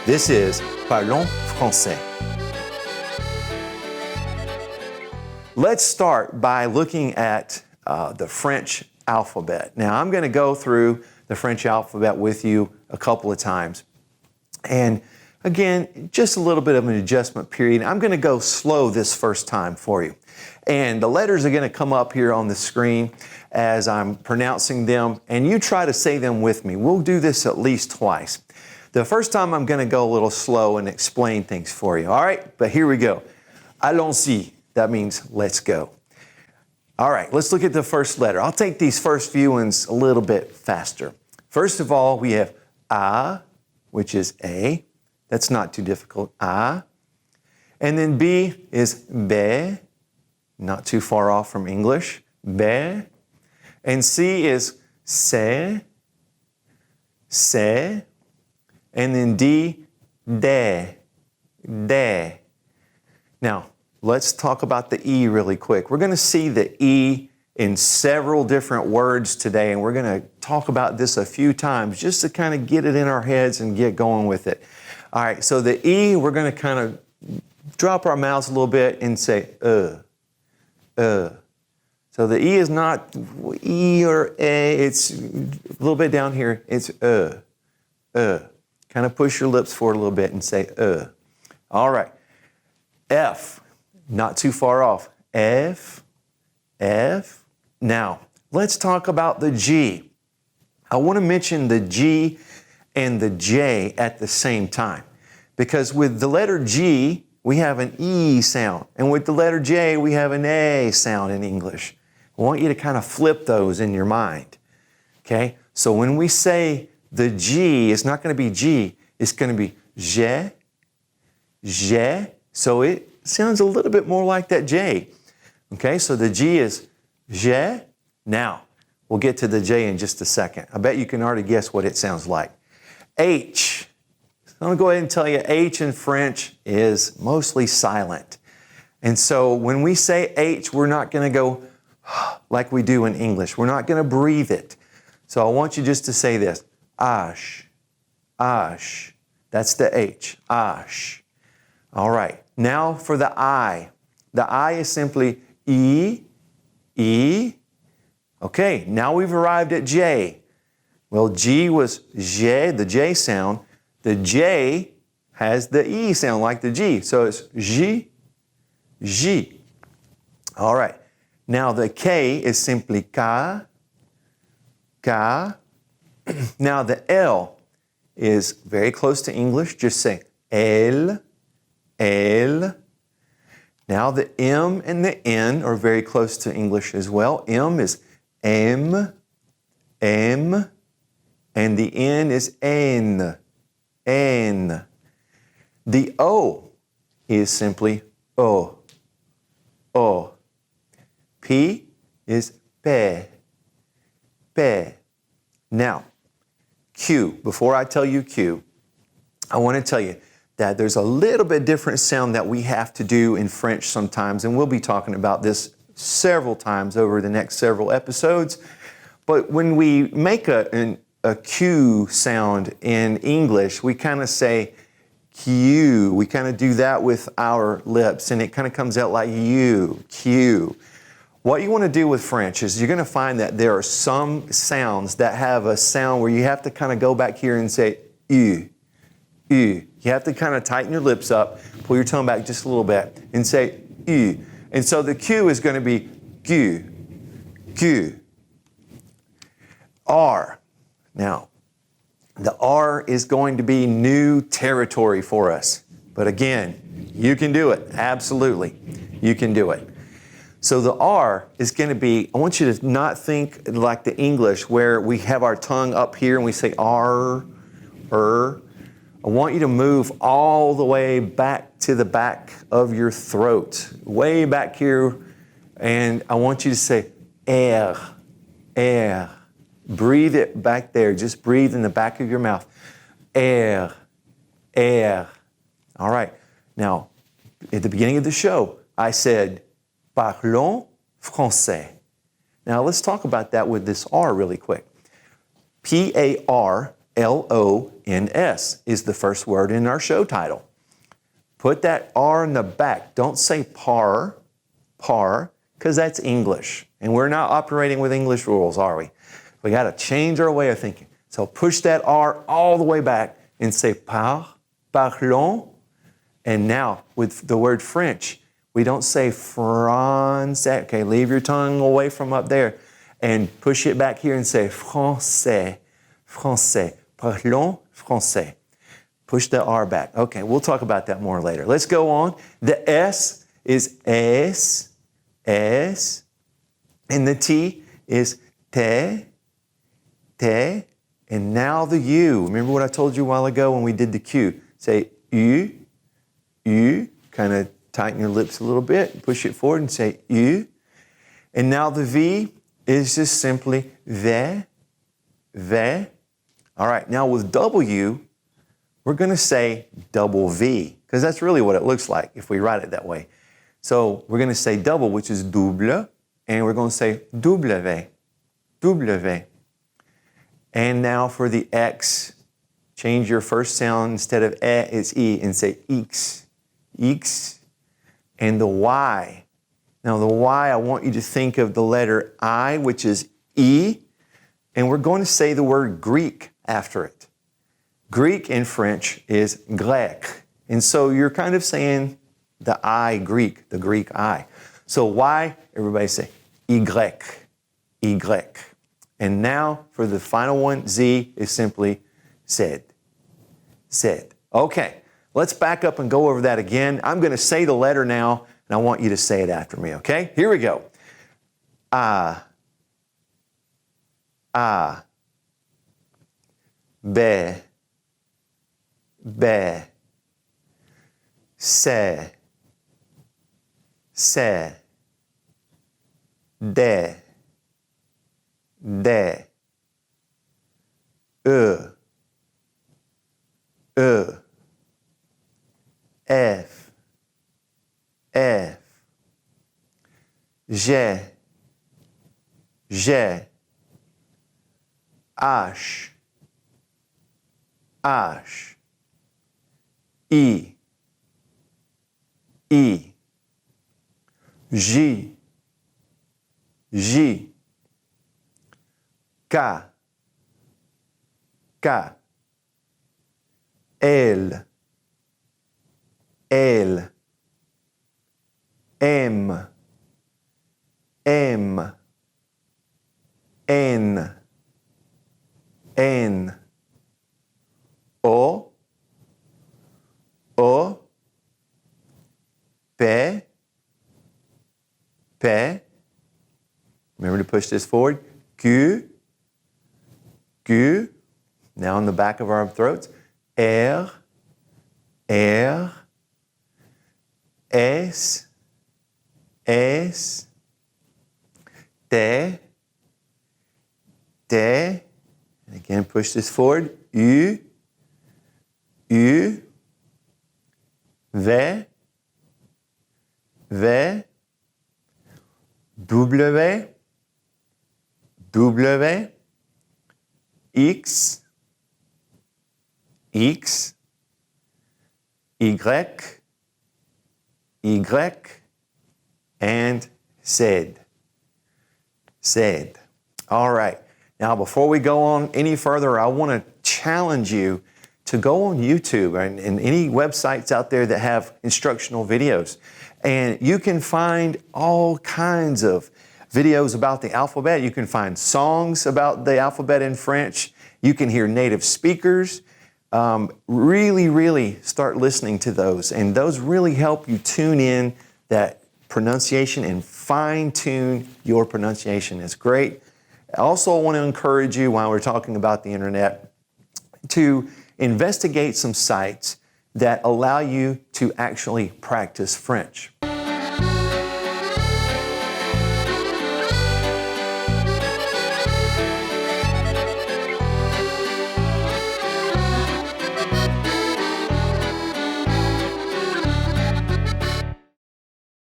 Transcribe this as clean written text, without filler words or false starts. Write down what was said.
This is Parlon Francais. Let's start by looking at the French alphabet. Now, I'm going to go through the French alphabet with you a couple of times. And again, just a little bit of an adjustment period. I'm going to go slow this first time for you. And the letters are going to come up here on the screen as I'm pronouncing them, and you try to say them with me. We'll do this at least twice. The first time I'm going to go a little slow and explain things for you. All right, but here we go. Allons-y. That means let's go. All right, let's look at the first letter. I'll take these first few ones a little bit faster. First of all, we have A, which is A. That's not too difficult. A. And then B is B, not too far off from English. B. And C is C. C. And then D, De. De. Now, let's talk about the E really quick. We're going to see the E in several different words today, and we're going to talk about this a few times just to kind of get it in our heads and get going with it. All right, so the E, we're going to kind of drop our mouths a little bit and say, So the E is not E or A, it's a little bit down here, it's Kind of push your lips forward a little bit and say, All right, F, not too far off, F, F. Now, let's talk about the G. I want to mention the G and the J at the same time, because with the letter G, we have an E sound, and with the letter J, we have an A sound in English. I want you to kind of flip those in your mind, okay? So when we say the G, it's not going to be G, it's going to be J, J, so it sounds a little bit more like that J, okay? So the G is J. Now, we'll get to the J in just a second. I bet you can already guess what it sounds like. H. I'm going to go ahead and tell you H in French is mostly silent. And so when we say H, we're not going to go like we do in English. We're not going to breathe it. So I want you just to say this. Ash. Ash. That's the H. Ash. All right. Now for the I. The I is simply E. E. Okay. Now we've arrived at J. Well, G was J, the J sound. The J has the E sound like the G. So it's J, J. All right. Now the K is simply K, K. Now the L is very close to English. Just say L, L. Now the M and the N are very close to English as well. M is M, M. And the N is N, N. The O is simply O, O. P is P, P. Now, Q. Before I tell you Q, I want to tell you that there's a little bit different sound that we have to do in French sometimes, and we'll be talking about this several times over the next several episodes. But when we make a Q sound in English, we kind of say Q. We kind of do that with our lips, and it kind of comes out like you, Q. What you want to do with French is you're going to find that there are some sounds that have a sound where you have to kind of go back here and say U, U. You have to kind of tighten your lips up, pull your tongue back just a little bit, and say U. And so the Q is going to be Q, Q. R. Now, the R is going to be new territory for us. But again, you can do it. Absolutely. You can do it. So the R is going to be, I want you to not think like the English where we have our tongue up here and we say R, I want you to move all the way back to the back of your throat, way back here. And I want you to say air, air. Breathe it back there. Just breathe in the back of your mouth. Air, air. All right. Now, at the beginning of the show, I said, Parlons Francais. Now, let's talk about that with this R really quick. P-A-R L-O-N-S is the first word in our show title. Put that R in the back. Don't say par, because that's English. And we're not operating with English rules, are we? We got to change our way of thinking. So push that R all the way back and say parlons. And now with the word French, we don't say Francais. Okay, leave your tongue away from up there and push it back here and say Francais. Parlons Francais. Push the R back. Okay, we'll talk about that more later. Let's go on. The S is S. And the T is te. And now the U. Remember what I told you a while ago when we did the Q? Say U. Kind of tighten your lips a little bit. Push it forward and say U. And now the V is just simply ve. All right, now with W, we're going to say double V, because that's really what it looks like if we write it that way. So we're going to say double, which is double, and we're going to say W. And now for the X, change your first sound. Instead of E, it's E, and say X. And the Y. Now the Y, I want you to think of the letter I, which is E, and we're going to say the word Greek after it. Greek in French is grec. And so you're kind of saying the I Greek, the Greek I. So Y, everybody say Y. And now for the final one, Z is simply said. Okay, let's back up and go over that again. I'm going to say the letter now, and I want you to say it after me, okay? Here we go. B. Se. De. F. G. H. I. J. K. L. M. N. O. P. Remember to push this forward. Q. Now in the back of our throats. R. S. T. And again, push this forward. U. V. W. X. Y. And Z. All right. Now, before we go on any further, I want to challenge you to go on YouTube and any websites out there that have instructional videos. And you can find all kinds of videos about the alphabet. You can find songs about the alphabet in French. You can hear native speakers. Really start listening to those. And those really help you tune in that pronunciation and fine-tune your pronunciation. It's great. I also want to encourage you, while we're talking about the internet, to investigate some sites that allow you to actually practice French.